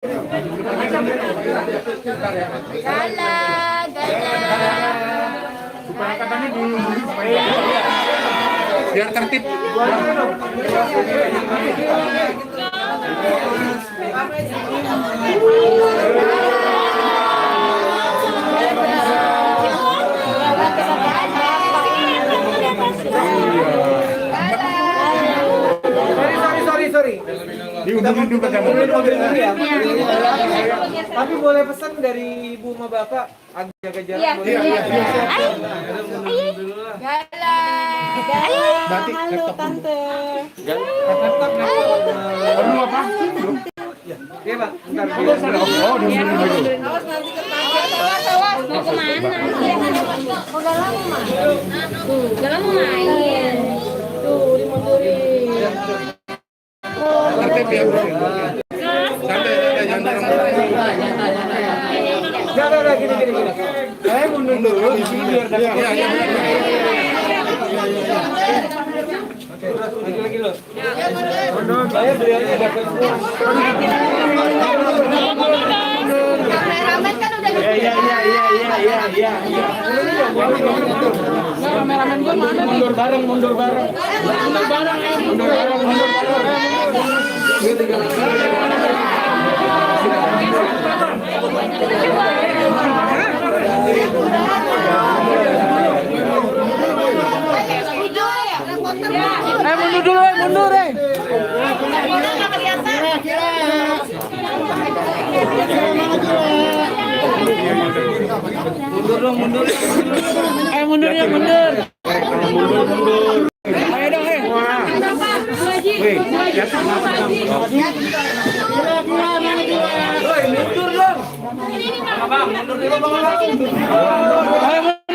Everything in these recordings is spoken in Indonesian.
Gala, gala. Supaya katanya dulu supaya biar tertib. Sorry. Diundur dulu kan Mobil ya. Tapi boleh pesan dari ibu sama bapak agak jaga jarak. Iya. Gala. Nanti Halo tante. perlu apa? Iya Pak, bentar. Oh, diundur dulu. Awas nanti awas. Mau kemana? Oh, Gala mau main. Tuh, Gala mau main. Tuh, dimundurin. Tertib ya, bro. Santai, jangan Jangan gini. Saya mundur dulu di sini biar dapat. Lagi loh. Saya beliaunya dapat semua. Kameramen kan udah Iya. Kameramen gua mana? Mundur bareng. Mundur. Mundur. Mundur. Ayo dong, Woi, mundur dong. Bang, mundur dulu, Bang. Ayo mundur.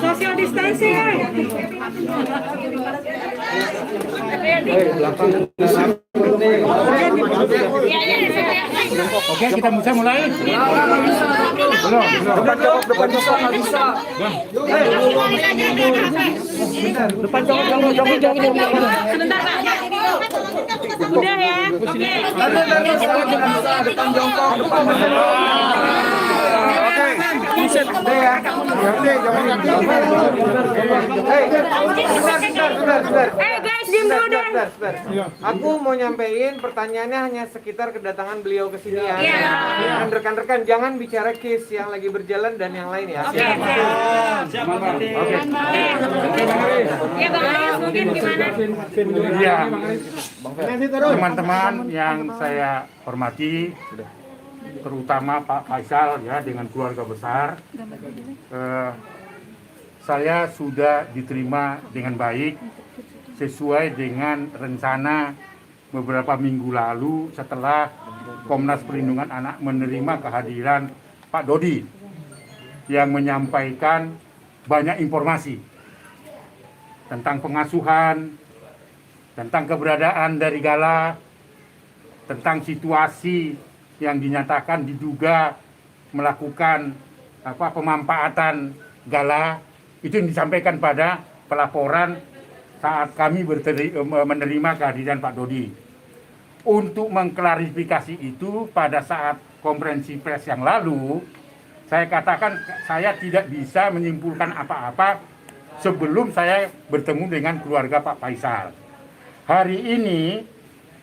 Social distancing. Oke, kita bisa mulai. Belum. Depan jongkok nggak bisa. Depan jongkok. Sebentar Pak. Udah ya. Oke. Depan jongkok. Oke. Bisa ya. Jangan bentar. Guys, diam dulu deh. Bentar. Aku mau nyampein pertanyaannya hanya sekitar kedatangan beliau ke sini ya. Dan rekan-rekan jangan bicara case yang lagi berjalan dan yang lain ya. Oke. Ya Bang Aris mungkin gimana? Iya. Teman-teman yang saya hormati, terutama Pak Faisal ya dengan keluarga besar, saya sudah diterima dengan baik sesuai dengan rencana beberapa minggu lalu setelah Komnas Perlindungan Anak menerima kehadiran Pak Dodi yang menyampaikan banyak informasi tentang pengasuhan, tentang keberadaan dari Gala, tentang situasi yang dinyatakan diduga melakukan pemanfaatan Gala, itu yang disampaikan pada pelaporan saat kami menerima kehadiran Pak Dodi. Untuk mengklarifikasi itu pada saat konferensi pers yang lalu, saya katakan saya tidak bisa menyimpulkan apa-apa sebelum saya bertemu dengan keluarga Pak Faisal. Hari ini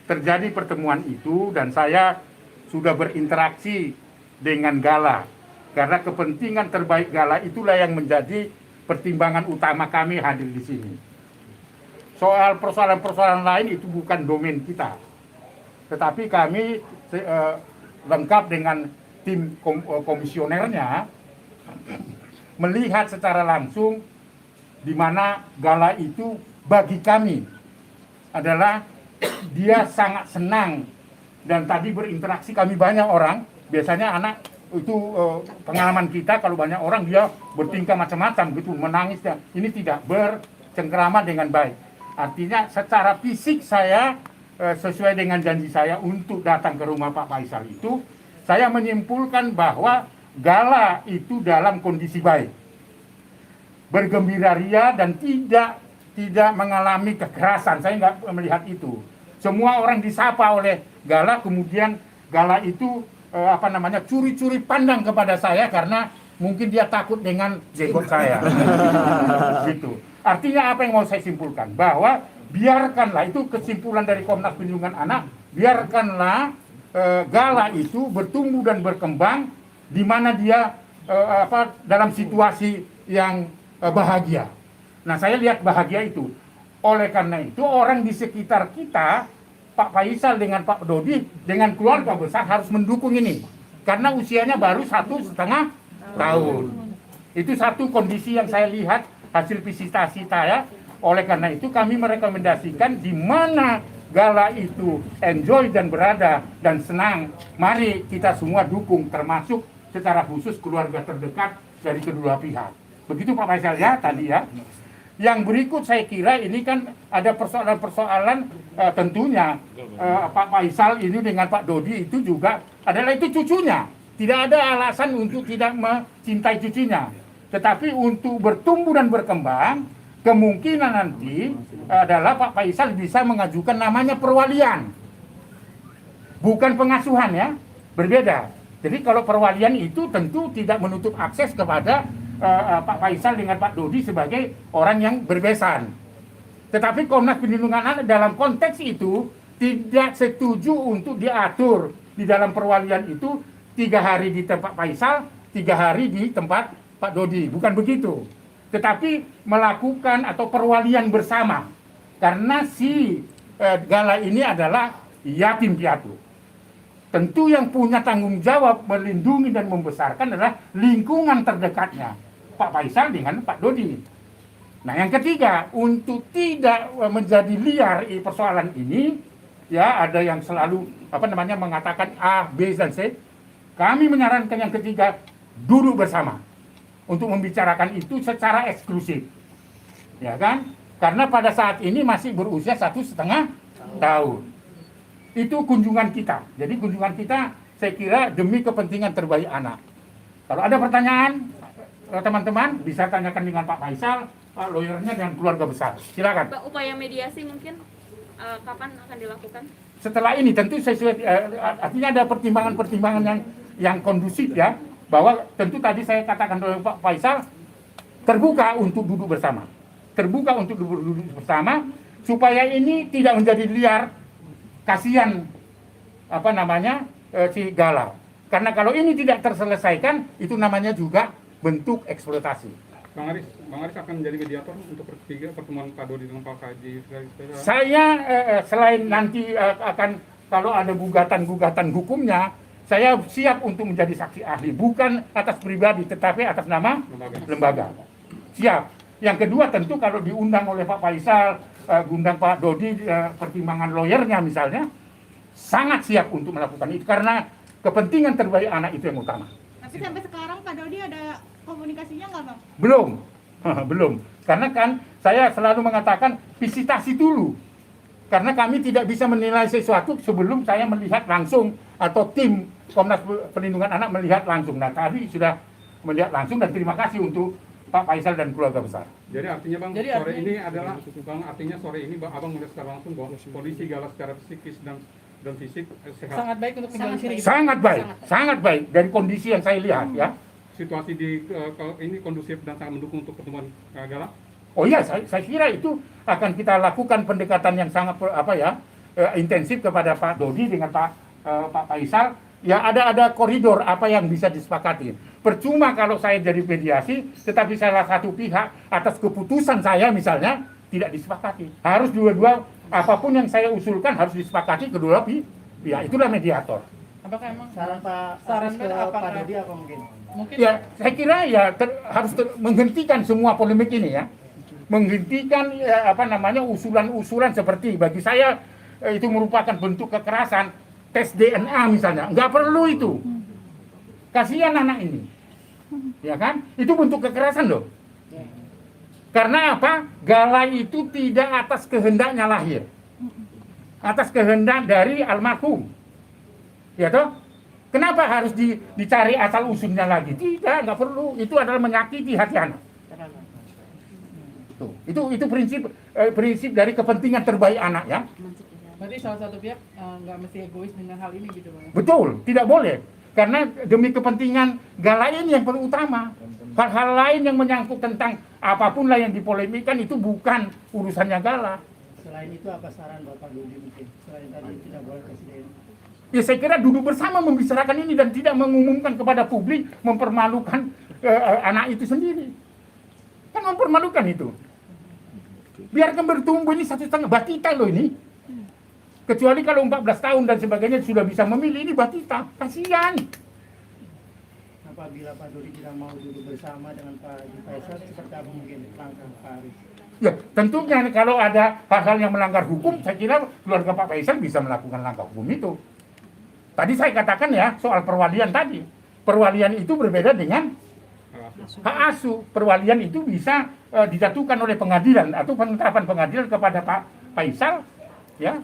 terjadi pertemuan itu dan saya sudah berinteraksi dengan Gala. Karena kepentingan terbaik Gala itulah yang menjadi pertimbangan utama kami hadir di sini. Soal persoalan-persoalan lain itu bukan domain kita. Tetapi kami lengkap dengan tim komisionernya melihat secara langsung di mana Gala itu bagi kami adalah dia sangat senang dan tadi berinteraksi kami banyak orang. Biasanya anak itu pengalaman kita kalau banyak orang dia bertingkah macam-macam gitu, menangis. Ini tidak, bercengkrama dengan baik. Artinya secara fisik saya sesuai dengan janji saya untuk datang ke rumah Pak Faisal itu, saya menyimpulkan bahwa Gala itu dalam kondisi baik, bergembira ria dan tidak mengalami kekerasan. Saya nggak melihat itu. Semua orang disapa oleh Gala, kemudian Gala itu curi-curi pandang kepada saya karena mungkin dia takut dengan jenggot saya. Gitu. Artinya apa yang mau saya simpulkan? Bahwa biarkanlah, itu kesimpulan dari Komnas Perlindungan Anak, biarkanlah Gala itu bertumbuh dan berkembang di mana dia dalam situasi yang bahagia. Nah, saya lihat bahagia itu. Oleh karena itu orang di sekitar kita, Pak Faisal dengan Pak Dodi dengan keluarga besar harus mendukung ini. Karena usianya baru 1,5 tahun. Itu satu kondisi yang saya lihat hasil visitasi saya. Oleh karena itu kami merekomendasikan di mana Gala itu enjoy dan berada dan senang, mari kita semua dukung, termasuk secara khusus keluarga terdekat dari kedua pihak. Begitu Pak Faisal ya tadi ya. Yang berikut saya kira ini kan ada persoalan-persoalan tentunya Pak Faisal ini dengan Pak Dodi itu juga adalah itu cucunya. Tidak ada alasan untuk tidak mencintai cucunya. Tetapi untuk bertumbuh dan berkembang, kemungkinan nanti adalah Pak Faisal bisa mengajukan namanya perwalian. Bukan pengasuhan ya, berbeda. Jadi kalau perwalian itu tentu tidak menutup akses kepada Pak Faisal dengan Pak Dodi sebagai orang yang berbesan. Tetapi Komnas Perlindungan Anak dalam konteks itu tidak setuju untuk diatur di dalam perwalian itu 3 hari di tempat Faisal, 3 hari di tempat Pak Dodi. Bukan begitu. Tetapi melakukan atau perwalian bersama. Karena si Gala ini adalah yatim piatu. Tentu yang punya tanggung jawab melindungi dan membesarkan adalah lingkungan terdekatnya, Pak Faisal dengan Pak Dodi. Nah, yang ketiga, untuk tidak menjadi liar persoalan ini, ya ada yang selalu mengatakan A, B dan C. Kami menyarankan yang ketiga, duduk bersama untuk membicarakan itu secara eksklusif, ya kan? Karena pada saat ini masih berusia 1,5 tahun. Itu kunjungan kita. Jadi kunjungan kita saya kira demi kepentingan terbaik anak. Kalau ada pertanyaan, teman-teman bisa tanyakan dengan Pak Faisal, Pak lawyernya dan keluarga besar. Silakan. Pak, upaya mediasi mungkin kapan akan dilakukan? Setelah ini tentu sesuai, artinya ada pertimbangan-pertimbangan yang kondusif ya, bahwa tentu tadi saya katakan oleh Pak Faisal terbuka untuk duduk bersama. Terbuka untuk duduk bersama supaya ini tidak menjadi liar. Kasihan si Gala. Karena kalau ini tidak terselesaikan, itu namanya juga bentuk eksploitasi. Bang Aris akan menjadi mediator untuk pertemuan Pak Dodi dengan Pak Haji. Saya selain nanti akan kalau ada gugatan hukumnya, saya siap untuk menjadi saksi ahli, bukan atas pribadi, tetapi atas nama lembaga. Siap. Yang kedua tentu kalau diundang oleh Pak Faisal, undang Pak Dodi, pertimbangan lawyernya misalnya, sangat siap untuk melakukan itu karena kepentingan terbaik anak itu yang utama. Tapi sampai sekarang Pak Dodi ada komunikasinya nggak, Bang? Belum. Karena kan saya selalu mengatakan visitasi dulu. Karena kami tidak bisa menilai sesuatu sebelum saya melihat langsung atau tim Komnas Perlindungan Anak melihat langsung. Nah, tadi sudah melihat langsung dan terima kasih untuk Pak Faisal dan keluarga besar. Jadi artinya Bang, artinya sore ini Abang melihat secara langsung bahwa kondisi Gala secara psikis dan fisik sehat. Sangat baik untuk tinggal di sini. Sangat baik dari kondisi yang saya lihat ya. Situasi ini kondusif dan sangat mendukung untuk pertemuan Gala. Oh iya, saya kira itu akan kita lakukan pendekatan yang sangat intensif kepada Pak Dodi dengan Pak Faisal. Ya ada koridor apa yang bisa disepakati. Percuma kalau saya jadi mediasi, tetapi salah satu pihak atas keputusan saya misalnya tidak disepakati. Harus dua-dua apapun yang saya usulkan harus disepakati kedua pihak. Itulah mediator. Apakah emang saran Pak Dodi apa mungkin? Ya saya kira ya harus menghentikan semua polemik ini ya. Menghentikan usulan-usulan seperti bagi saya itu merupakan bentuk kekerasan. Tes DNA misalnya, nggak perlu itu. Kasihan anak ini, ya kan? Itu bentuk kekerasan loh. Karena apa? Gala itu tidak atas kehendaknya lahir, atas kehendak dari almarhum, ya toh? Kenapa harus dicari asal usulnya lagi? Tidak, nggak perlu. Itu adalah menyakiti hati anak. Tuh, itu prinsip dari kepentingan terbaik anak ya. Berarti salah satu pihak nggak mesti egois dengan hal ini gitu Bang. Betul, tidak boleh. Karena demi kepentingan Gala ini yang paling utama. Hal-hal lain yang menyangkut tentang apapun lah yang dipolemikan itu bukan urusannya Gala. Selain itu apa saran Bapak Dodi mungkin? Selain tadi tidak boleh presiden. Ya saya kira duduk bersama membicarakan ini dan tidak mengumumkan kepada publik, mempermalukan anak itu sendiri. Kan mempermalukan itu. Biarkan bertumbuh, ini 1,5 batita loh ini. Kecuali kalau 14 tahun dan sebagainya sudah bisa memilih, ini batita. Kasihan. Apabila Pak Dodi tidak mau duduk bersama dengan Pak Haji Faisal, seperti apa mungkin langkah Pak Aris? Ya tentunya kalau ada hal-hal yang melanggar hukum, saya kira keluarga Pak Faisal bisa melakukan langkah hukum itu. Tadi saya katakan ya soal perwalian tadi. Perwalian itu berbeda dengan hak asuh. Perwalian itu bisa dijatuhkan oleh pengadilan atau penetapan pengadilan kepada Pak Faisal, ya.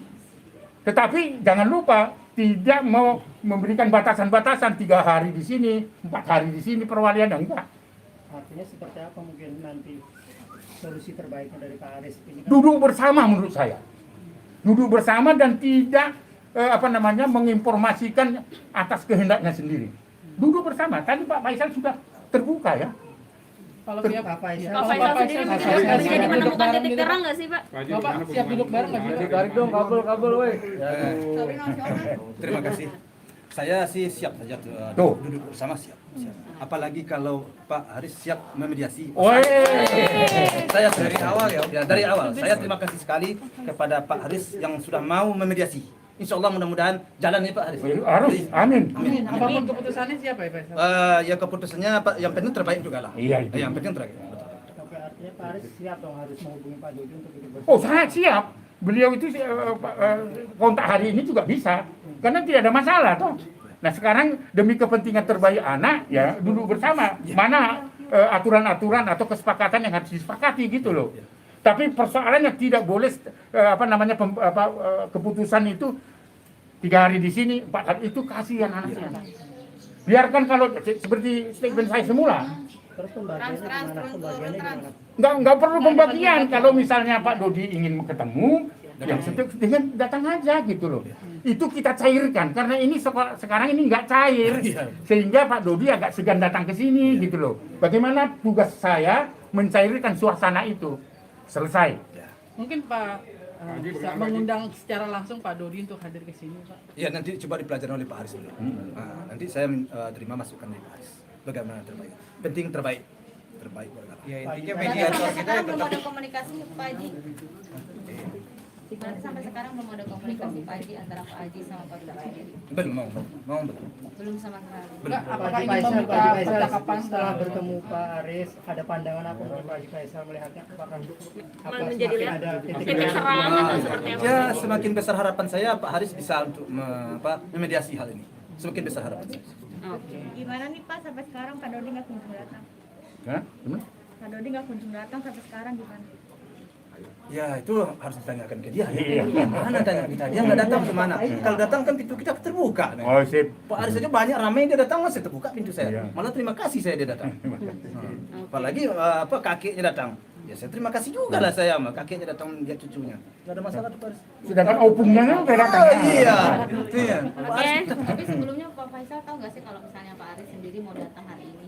Tetapi jangan lupa tidak mau memberikan batasan-batasan 3 hari di sini, 4 hari di sini perwalian enggak. Artinya seperti apa mungkin nanti solusi terbaiknya dari Pak Aris? Ini kan Duduk bersama menurut saya. Duduk bersama dan tidak menginformasikan atas kehendaknya sendiri. Duduk bersama. Tadi Pak Faisal sudah terbuka ya. kalau pihak Pak Faisal, Pak Faisal sendiri mungkin bisa jadi menemukan titik terang nggak sih Pak? Pak Haji, Bapak gimana siap duduk bareng nggak sih? Tarik dong kabel woi. Terima kasih. Saya sih siap saja Tuh. duduk bersama siap. Apalagi kalau Pak Haris siap memediasi. Oi. Saya dari awal ya dari awal. Saya terima kasih sekali kepada Pak Haris yang sudah mau memediasi. Insya Allah mudah-mudahan jalan ya Pak Haris. Harus, amin. Apapun keputusannya siapa ya Faisal? Ya keputusannya Pak, yang penting terbaik juga lah. Iya, itu. Yang penting terbaik. Betul. Oke, artinya Pak Aris siap dong harus menghubungi Pak Dodi untuk duduk bersama. Oh sangat siap. Beliau itu kontak hari ini juga bisa. Karena tidak ada masalah toh. Nah sekarang demi kepentingan terbaik anak ya duduk bersama. Mana aturan-aturan atau kesepakatan yang harus disepakati gitu loh. Tapi persoalannya tidak boleh keputusan itu 3 hari di sini, 4 hari itu kasihan anaknya. Biarkan kalau seperti statement saya semula. Terus pembagiannya gimana? Pembagiannya gimana? Nggak perlu pembagian. Kalau misalnya Pak Dodi ingin ketemu, yang dengan datang aja gitu loh. Itu kita cairkan karena ini sekarang ini nggak cair, sehingga Pak Dodi agak segan datang ke sini gitu loh. Bagaimana tugas saya mencairkan suasana itu? Selesai. Mungkin Pak bisa mengundang secara langsung Pak Dodi untuk hadir ke sini Pak. Ya nanti coba dipelajari oleh Pak Haris dulu. Nanti saya terima masukan dari Pak Haris. Bagaimana terbaik? Penting terbaik buat kita. Ya intinya Berarti mediator sampai kita sekarang yang belum tetap ada komunikasi Pak Haji. Berarti sampai sekarang belum ada komunikasi Pak Haji antara Pak Haji sama Pak Dodi. Belum mau betul. Belum sama sekali. Enggak, apakah Pak ini Haji meminta Faisal percakapan setelah bertemu Pak Aris ada pandangan apa dari Pak Haji Faisal melihatnya apakah Menjadi semakin lihat ada titik titik terang atau seperti apa? Ya semakin besar harapan saya Pak Haris bisa untuk memediasi hal ini. Semakin besar harapan saya. Oke. Gimana nih Pak sampai sekarang Pak Dodi nggak kunjung datang? Hah? Gimana? Pak Dodi nggak kunjung datang sampai sekarang gimana? Ya itu harus ditanyakan ke dia. Iya. Mana tanya kita? Dia nggak datang kemana? Kalau datang kan pintu kita terbuka. nih. Oh sip. Pak Aris saja banyak ramai dia datang masih terbuka pintu Iya. saya. Malah terima kasih saya dia datang. Apalagi kakeknya datang. Ya saya terima kasih juga lah saya sama kakeknya datang lihat cucunya. Nggak ada masalah tuh Pak Aris. Sedangkan opungnya kan udah datang. Iya. Iya. Pak Aris. Tapi sebelumnya Pak Faisal tahu nggak sih kalau misalnya Pak Aris sendiri mau datang hari ini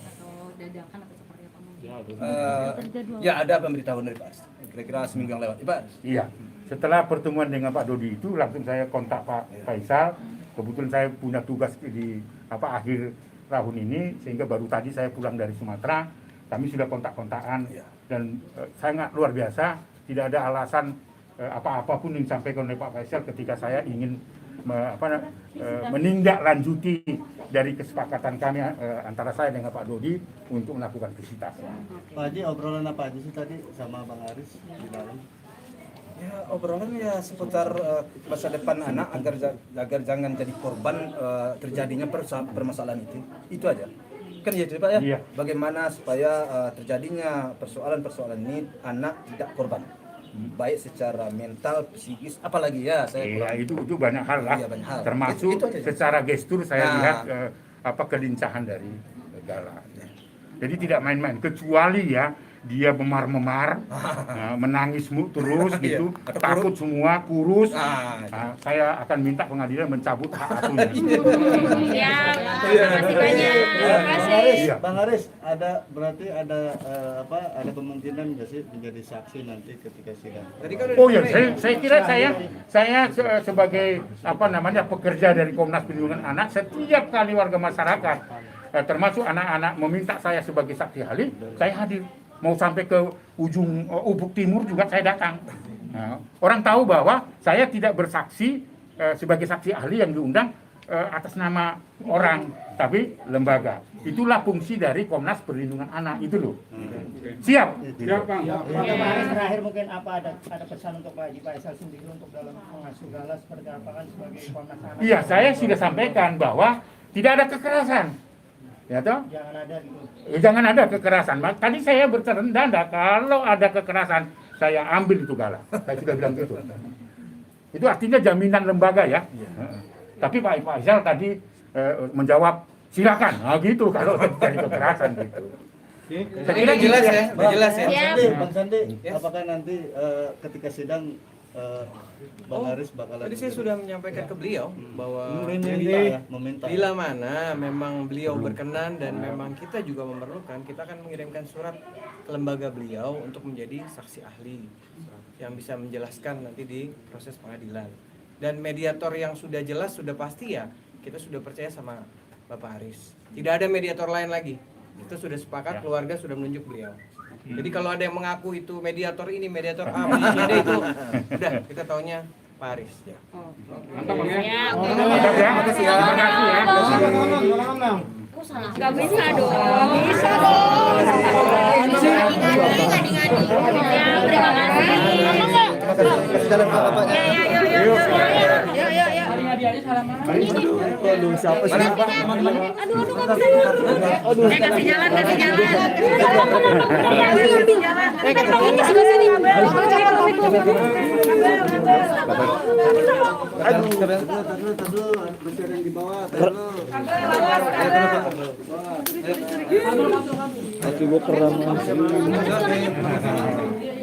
atau dadakan atau seperti apa mungkin? Ya ada pemberitahuan dari Pak Aris. Kira-kira seminggu yang lewat. Pak Aris. Iya. Setelah pertemuan dengan Pak Dodi itu langsung saya kontak Pak Faisal. Kebetulan saya punya tugas di akhir tahun ini sehingga baru tadi saya pulang dari Sumatera. Kami sudah kontak-kontakan dan sangat luar biasa. Tidak ada alasan apa-apapun yang disampaikan oleh Pak Faisal ketika saya ingin menindaklanjuti dari kesepakatan kami antara saya dengan Pak Dodi untuk melakukan visitasi. Pak Haji, obrolan apa aja sih tadi sama Bang Aris di dalam? Ya obrolan ya seputar masa depan anak agar jangan jadi korban terjadinya permasalahan itu aja kan ya Pak ya. Iya. Bagaimana supaya terjadinya persoalan-persoalan ini anak tidak korban baik secara mental, psikis, apalagi ya saya Iya, itu banyak hal lah. Iya, banyak hal. Termasuk Itu aja. secara gestur saya Nah. lihat kelincahan dari Gala. Jadi tidak main-main, kecuali ya dia memar-memar, menangis terus Iya. gitu, Atau takut semua, kurus. Ah, Saya akan minta pengadilan mencabut hak asuhnya. Siap. Terima kasih banyak. Terima kasih. Iya. Bang Aris, berarti ada ada kemungkinan nggak sih menjadi saksi nanti ketika sidang? Tadi kan udah Oh ya, disampaikan. saya kira saya sebagai pekerja dari Komnas Perlindungan Anak, setiap kali warga masyarakat, termasuk anak-anak meminta saya sebagai saksi ahli, saya hadir. Mau sampai ke ujung Ubuk Timur juga saya datang. Nah, orang tahu bahwa saya tidak bersaksi sebagai saksi ahli yang diundang atas nama orang, tapi lembaga. Itulah fungsi dari Komnas Perlindungan Anak itu loh. Siap. Siap, Bang. Pak Aris, terakhir mungkin apa ada pesan untuk Pak Haji Faisal sendiri untuk dalam mengasuh Gala seperti apa kan sebagai Komnas Anak? Iya, saya sudah sampaikan bahwa tidak ada kekerasan. Ya toh? Jangan ada gitu. Jangan ada kekerasan. Tadi saya bercanda, kalau ada kekerasan saya ambil itu Gala. Saya sudah bilang gitu. Itu artinya jaminan lembaga ya. Tapi Pak Faisal tadi menjawab silakan. Nah gitu kalau terjadi kekerasan gitu. Saya kira Jelas gitu ya, udah jelas ya. Bang Sandi, Yes. apakah nanti ketika sidang Bang Aris bakalan Tadi saya sudah menyampaikan ke beliau bahwa meminta bila mana memang beliau berkenan dan memang kita juga memerlukan, kita akan mengirimkan surat ke lembaga beliau untuk menjadi saksi ahli yang bisa menjelaskan nanti di proses pengadilan. Dan mediator yang sudah jelas, sudah pasti ya, kita sudah percaya sama Bapak Aris. Tidak ada mediator lain lagi. Kita sudah sepakat, keluarga sudah menunjuk beliau. Jadi kalau ada yang mengaku itu mediator ini, mediator A, mediator D itu, udah kita taunya Pak Aris. Ya. Mantap, Bang ya. Siap. Mantap ya. Terima kasih ya. Gak bisa dong. Bisa dong. Ngadi-ngadi. Siap. Terima kasih. kasih jalan ke bapaknya. Yuk. Aduh, siapa sih? Aduh, nggak bisa. Kasih jalan.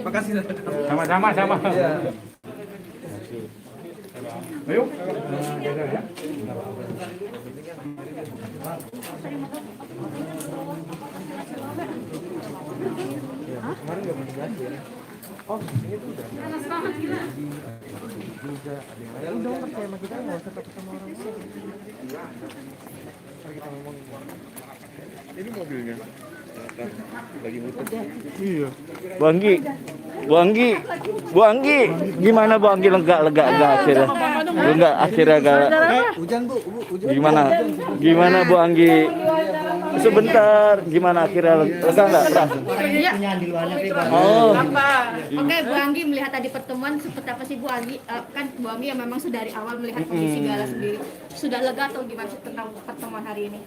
Makasih. Sama-sama. Ayo. Bu Anggi, gimana Bu Anggi lega akhirnya? Enggak akhirnya hujan Bu, Gimana Bu Anggi? Sebentar, gimana akhirnya lega enggak? Oh. Oke, Bu Anggi melihat tadi pertemuan seperti apa sih Bu Anggi? Kan Bu Anggi yang memang sudah dari awal melihat kondisi Gala sendiri. Sudah lega atau gimana sih tentang pertemuan hari ini?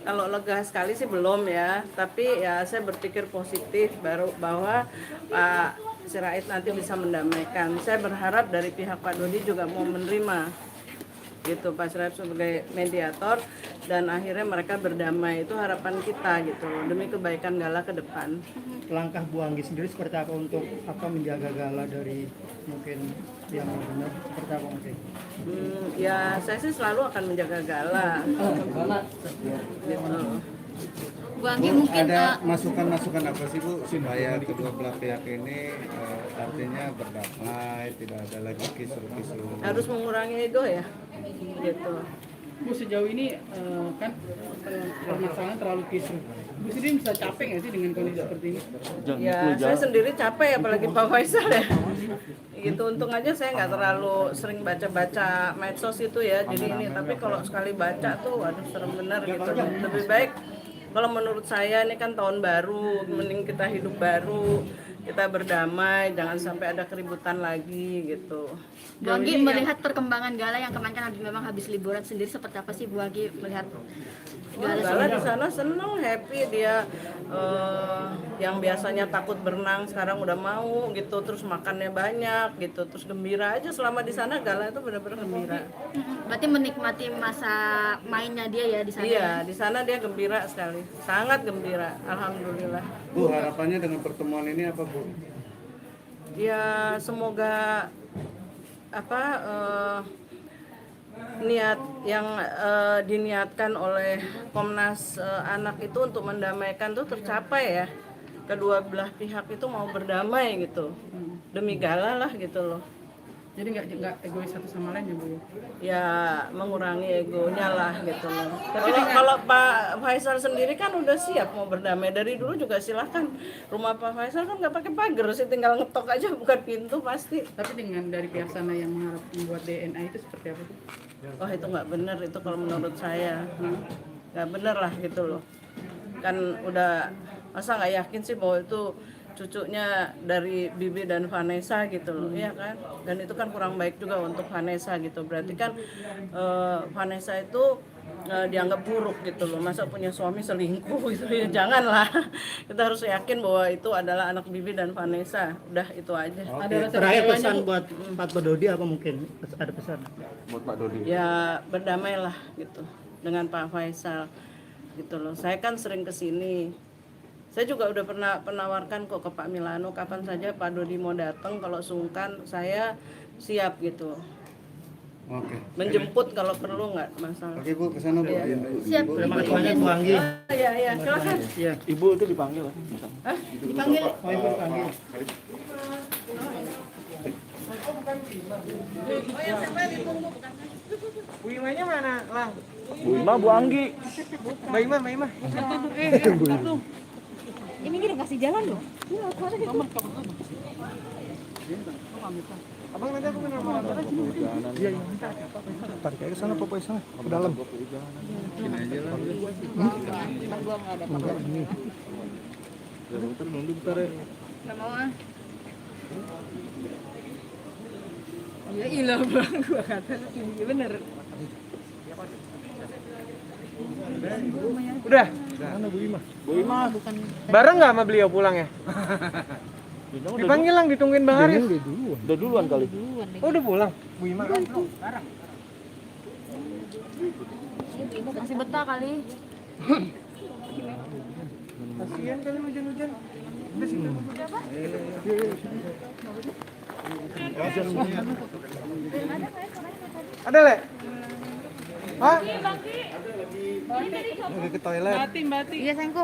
Kalau lega sekali sih belum ya, tapi ya saya berpikir positif bahwa Pak Sirait nanti bisa mendamaikan. Saya berharap dari pihak Pak Dodi juga mau menerima gitu Pak Sirait sebagai mediator dan akhirnya mereka berdamai. Itu harapan kita gitu demi kebaikan Gala ke depan. Langkah Bu Anggi sendiri seperti apa untuk menjaga Gala dari mungkin yang benar seperti apa mungkin? Ya saya sih selalu akan menjaga Gala. Gitu. Bu Anggi mungkin ada masukan apa sih Bu supaya kedua belah pihak ini artinya berdamai, tidak ada lagi kisru-kisru. Harus mengurangi ego ya. Gitu. Bu sejauh ini kan permasalahan terlalu kisruh. Bu sendiri bisa capek nggak sih dengan kondisi seperti ini? Ya saya sendiri capek apalagi Pak Faisal ya. Gitu untung aja saya nggak terlalu sering baca medsos itu ya. Jadi ini tapi kalau sekali baca tuh aduh serem bener gitu. Lebih baik kalau menurut saya ini kan tahun baru, mending kita hidup baru, kita berdamai, jangan sampai ada keributan lagi gitu. Bu Anggi melihat perkembangan Gala yang kemarin kan memang habis liburan sendiri seperti apa sih Bu Anggi melihat Gala di sana seneng, happy dia, yang biasanya takut berenang sekarang udah mau gitu, terus makannya banyak gitu, terus gembira aja selama di sana. Gala itu benar-benar gembira. Berarti menikmati masa mainnya dia ya di sana. Iya, di sana dia gembira sekali, sangat gembira, alhamdulillah. Bu, harapannya dengan pertemuan ini apa, Bu? Ya semoga niat yang diniatkan oleh Komnas Anak itu untuk mendamaikan tuh tercapai ya. Kedua belah pihak itu mau berdamai gitu, demi Gala lah gitu loh. Jadi nggak egois satu sama lain ya Bu? Ya mengurangi egonya lah gitu loh. Kalau Pak Faisal sendiri kan udah siap mau berdamai dari dulu juga, silahkan. Rumah Pak Faisal kan nggak pakai pagar sih, tinggal ngetok aja bukan pintu pasti. Tapi dengan dari pihak sana yang mengharap membuat DNA itu seperti apa tuh? Oh itu nggak benar itu kalau menurut saya, nggak benar lah gitu loh. Kan udah, masa nggak yakin sih bahwa itu cucunya dari Bibi dan Vanessa gitu loh, ya kan? Dan itu kan kurang baik juga untuk Vanessa gitu. Berarti kan Vanessa itu dianggap buruk gitu loh. Masa punya suami selingkuh gitu ya, janganlah. Kita harus yakin bahwa itu adalah anak Bibi dan Vanessa. Udah itu aja. Terakhir pesan buat Pak Dodi apa mungkin ada pesan? Buat Pak Dodi. Ya berdamailah gitu dengan Pak Faisal gitu loh. Saya kan sering kesini. Saya juga udah pernah penawarkan kok ke Pak Milano, kapan saja Pak Dodi mau datang, kalau sungkan saya siap gitu. Oke. Menjemput kalau perlu, nggak masalah. Oke Bu, kesana Bu. Siap. Terima kasih banyak Bu Anggi. Iya, silakan. Iya. Ibu itu dipanggil. Hah? Dipanggil. Oh, Ibu dipanggil. Bu Imanya mana? Lah, Bu Ima, Bu Anggi. Mbak Ima. Ini gini kasih jalan dong. Abang nanti aku kenal sama Abang. Iya, minta. Tarik aja ke sana, pokoknya sana, ke dalam. Sini aja lah. Bentar, nunduk bentar ya. Nggak mau ah. Iya ilah bang, gua kata iya bener. Udah. Mana Bu Ima? Bu Ima. Bukan Bareng nggak sama beliau pulang ya? Dipanggil lang, ditungguin Bang Haris. Udah duluan kali. duluan deh. Oh udah pulang? Bu Ima kan belum. Masih betah kali. Kasihan kali hujan-hujan. Udah sini. Ada Le? Hah? Lagi ke toilet. Iya sayangku.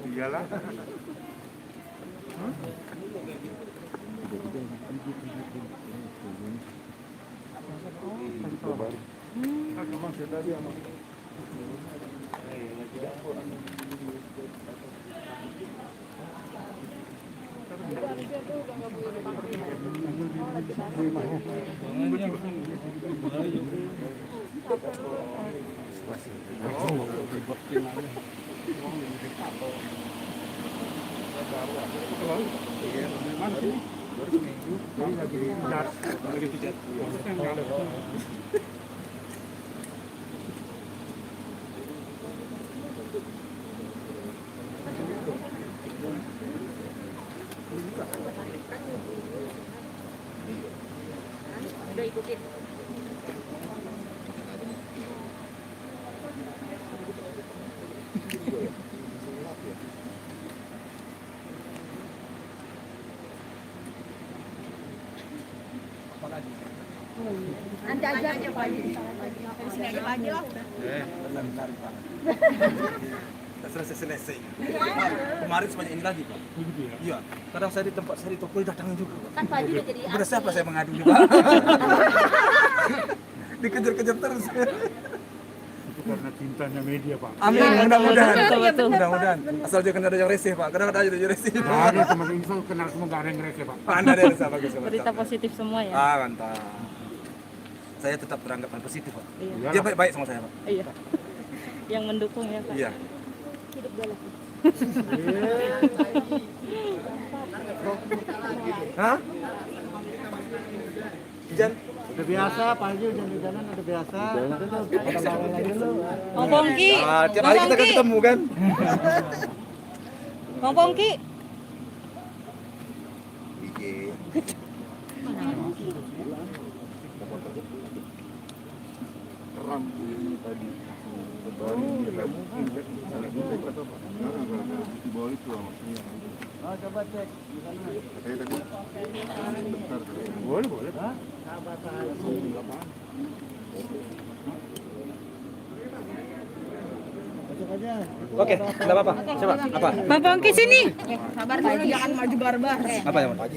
Iyalah. Udah ikutin. Nanti aja Pak Haji. Sini aja Pak Haji lah. Bentar, Pak. Selesai. Kemarin sebanyak ini lagi, Pak. Iya. Kadang saya di tempat saya di toko datang juga, Pak. Kan Pak Haji udah jadi Udah siapa saya mengadu juga? Dikejar-kejar terus. Itu karena cintanya media, Pak. Amin, mudah-mudahan. Mudah-mudahan. Asal jangan ada yang resih, Pak. Kadang ada aja yang resih. Ada teman info kenal semua gak ada yang ngerese, Pak. Anda ada yang resah, bagus. berita positif semua ya. Ah, mantap. Saya tetap beranggapan positif, Pak. Iya. Dia baik-baik sama saya, Pak. Iya. Yang mendukung ya Pak. Iya. Hidup galak. Hah? Hujan. Udah biasa, Pak Haji hujan-hujanan udah biasa. Bang Pongki. Tiap hari kita kan ketemu kan. Bang Pongki. Coba cek. Boleh. Oke, enggak apa-apa. Coba apa? Bang Pongki sini. Sabar dulu, jangan maju barbar. Apa yang mau?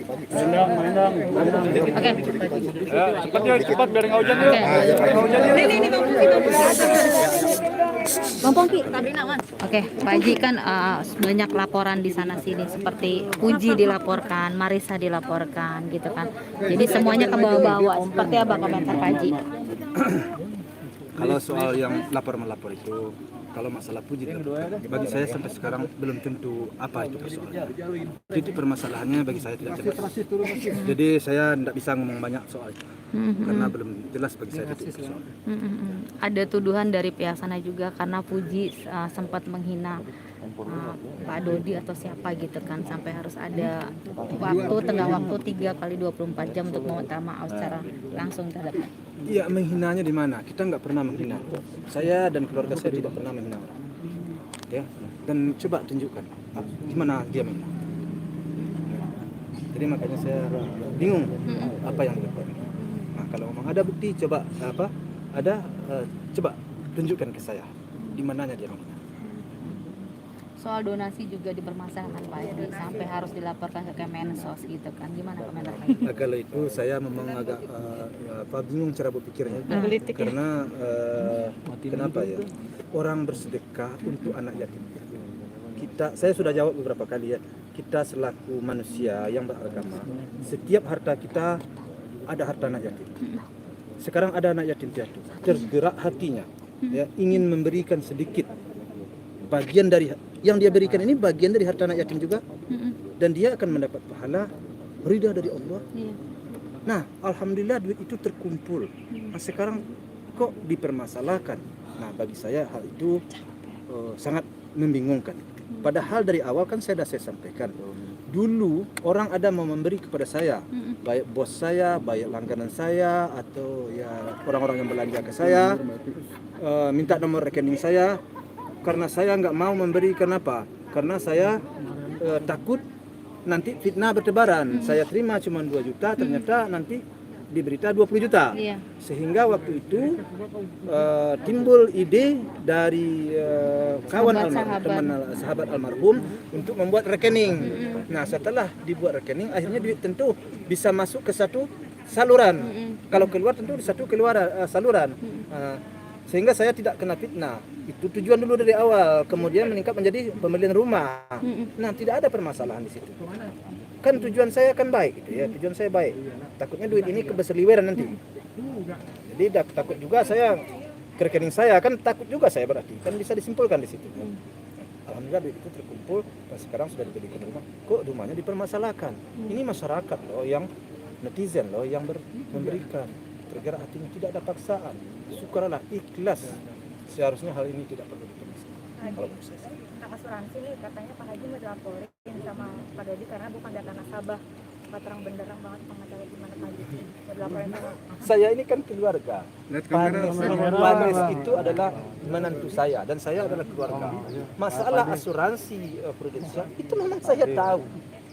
Cepat biar nggak hujan yuk. Ini Bang Pongki. Bang Pongki, Sabrina, Mas. Oke, Pak Haji kan banyak laporan di sana sini seperti Puji dilaporkan, Marisa dilaporkan gitu kan. Jadi semuanya ke bawah-bawah. Seperti apa komentar Pak Haji? Kalau soal yang lapor-melapor itu, kalau masalah Puji, bagi saya sampai sekarang belum tentu apa itu persoalannya. Itu permasalahannya bagi saya tidak jelas. Jadi saya tidak bisa ngomong banyak soal itu. Karena belum jelas bagi saya itu persoalan. Ada tuduhan dari pihak sana juga karena Puji sempat menghina Pak Dodi atau siapa gitu kan, sampai harus ada tengah waktu 3 kali 24 jam untuk meminta maaf secara langsung terhadap. Iya, menghinanya di mana? Kita nggak pernah menghina. Saya dan keluarga saya tidak pernah menghina orang. Ya, dan coba tunjukkan di mana dia menghina. Jadi makanya saya bingung apa yang dilakukan. Nah, kalau memang ada bukti, coba coba tunjukkan ke saya di mananya dia menghina. Soal donasi juga dipermasalahkan Pak Haji sampai harus dilaporkan ke Kemensos gitu kan. Gimana komentar Pak Haji? Nah, kalau itu saya memang agak bingung cara berpikirnya. Karena kenapa ya? Orang bersedekah untuk anak yatim. Saya sudah jawab beberapa kali ya. Kita selaku manusia yang beragama, setiap harta kita ada harta anak yatim. Sekarang ada anak yatim piatu, tergerak hatinya, ya, ingin memberikan sedikit bagian dari yang dia berikan ini, bagian dari harta anak yatim juga, dan dia akan mendapat pahala ridha dari Allah. Nah, alhamdulillah duit itu terkumpul. Nah, sekarang kok dipermasalahkan? Nah, bagi saya hal itu sangat membingungkan. Padahal dari awal kan saya sampaikan. Dulu orang ada mau memberi kepada saya, baik bos saya, baik langganan saya, atau ya orang-orang yang belanja ke saya, minta nomor rekening saya. Karena saya nggak mau memberi, kenapa? Karena saya takut nanti fitnah bertebaran. Saya terima cuma 2 juta, ternyata nanti diberita 20 juta. Sehingga waktu itu timbul ide dari kawan almarhum, teman sahabat almarhum untuk membuat rekening. Nah, setelah dibuat rekening, akhirnya duit tentu bisa masuk ke satu saluran. Kalau keluar tentu di satu saluran. Sehingga saya tidak kena fitnah. Itu tujuan dulu dari awal, kemudian meningkat menjadi pembelian rumah. Nah, tidak ada permasalahan di situ. Kan tujuan saya kan baik gitu ya, tujuan saya baik. Takutnya duit ini keberseliweran nanti. Jadi takut juga saya ke rekening saya, kan takut juga saya berarti. Kan bisa disimpulkan di situ. Alhamdulillah duit itu terkumpul dan sekarang sudah diberikan rumah. Kok rumahnya dipermasalahkan? Ini masyarakat loh, yang netizen loh yang memberikan. Tergerak hatinya, tidak ada paksaan. Syukurlah, ikhlas. Seharusnya hal ini tidak perlu dipermasalahkan. Kalau menurut saya. Asuransi nih katanya Pak Haji mau dilaporin sama Pak Dodi karena bukan data nasabah. Nggak terang benderang banget pengacara gimana Pak Haji mau dilaporin sama. Saya ini kan keluarga. Panis itu adalah menantu saya dan saya adalah keluarga. Masalah asuransi prudensial itu memang saya tahu.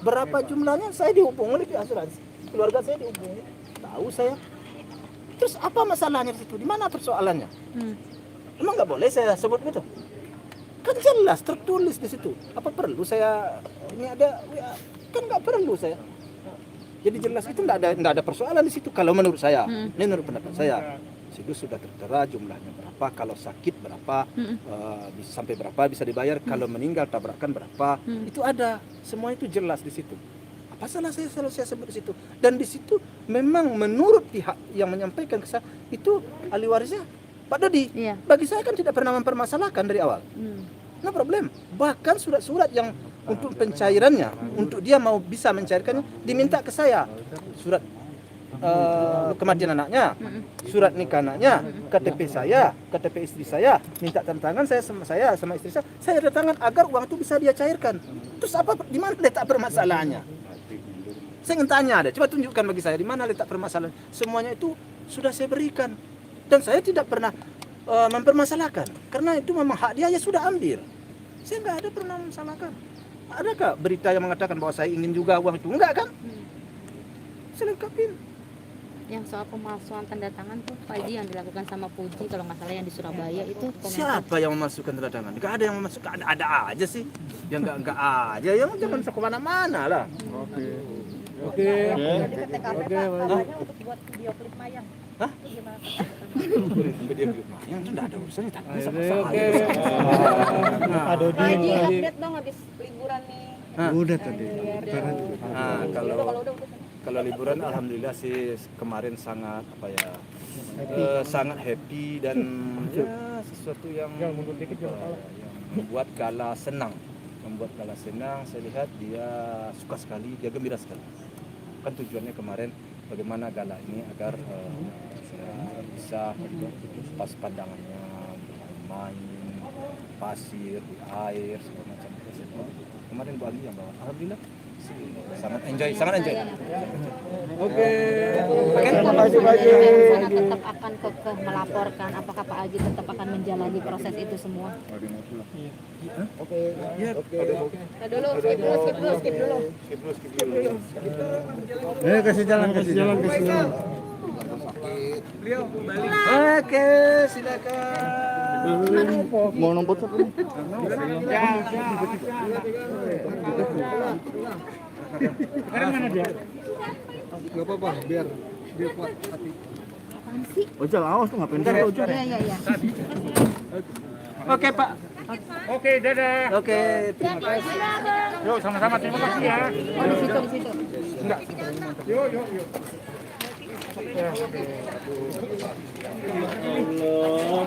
Berapa jumlahnya saya dihubungi oleh asuransi. Keluarga saya dihubungi. Tahu saya. Terus apa masalahnya di situ? Di mana persoalannya? Emang nggak boleh saya sebut gitu? Kan jelas tertulis di situ. Apa perlu saya ini ada? Kan nggak perlu saya. Jadi jelas itu nggak ada persoalan di situ. Kalau menurut saya, ini menurut pendapat saya, situ sudah tertera jumlahnya berapa. Kalau sakit berapa, sampai berapa bisa dibayar. Kalau meninggal tabrakan berapa, itu ada. Semua itu jelas di situ. Apa salah saya selalu saya sebut di situ? Dan di situ memang menurut pihak yang menyampaikan ke saya itu ahli warisnya Pak Dodi. Bagi saya kan tidak pernah mempermasalahkan dari awal. Nah problem. Bahkan surat-surat yang untuk pencairannya, untuk dia mau bisa mencairkannya, diminta ke saya. Surat kematian anaknya, surat nikah anaknya, KTP saya, KTP istri saya, minta tanda tangan saya sama istri saya tanda tangan agar uang itu bisa dia cairkan. Terus apa, di mana letak permasalahannya? Saya ingin tanya ada, coba tunjukkan bagi saya di mana letak permasalahan. Semuanya itu sudah saya berikan dan saya tidak pernah mempermasalahkan karena itu memang hak dia, ya sudah ambil. Saya nggak ada pernah memasalahkan. Adakah berita yang mengatakan bahwa saya ingin juga uang itu? Enggak kan? Saya lengkapin. Yang soal pemalsuan tanda tangan tuh Pak Haji yang dilakukan sama Puji kalau nggak salah yang di Surabaya itu Siapa yang memasukkan tanda tangan? Nggak ada yang memasukkan, ada aja sih. Yang nggak aja, yang jangan kemana-mana lah. Oke, untuk buat video klip Mayang. Hah? Itu gimana? Video klip Mayang itu nggak ada urusannya tapi sama saya. Pak Haji update dong habis liburan nih. Udah tadi. Nah, kalau liburan alhamdulillah sih kemarin sangat sangat happy dan ya sesuatu yang membuat Gala senang. Saya lihat dia suka sekali, dia gembira sekali. Kan tujuannya kemarin bagaimana Gala ini agar bisa pas pandangannya bermain pasir di air segala macam. Kemarin Bu Agi yang bawa, alhamdulillah sangat enjoy. Oke. tetap akan melaporkan, apakah Pak Haji tetap akan menjalani proses itu semua? Skip dulu. Kasih jalan. Beliau kembali. Oke, silakan. Mau nombor satu? Sekarang mana dia? Gak apa-apa, biar kuat hati. Ojek awas tuh ngapain dia Ojek? Iya. Oke, Pak. Oke, dadah. Oke, terima kasih. Yuk, sama-sama terima kasih ya. Di situ. Enggak. Yuk. Allah.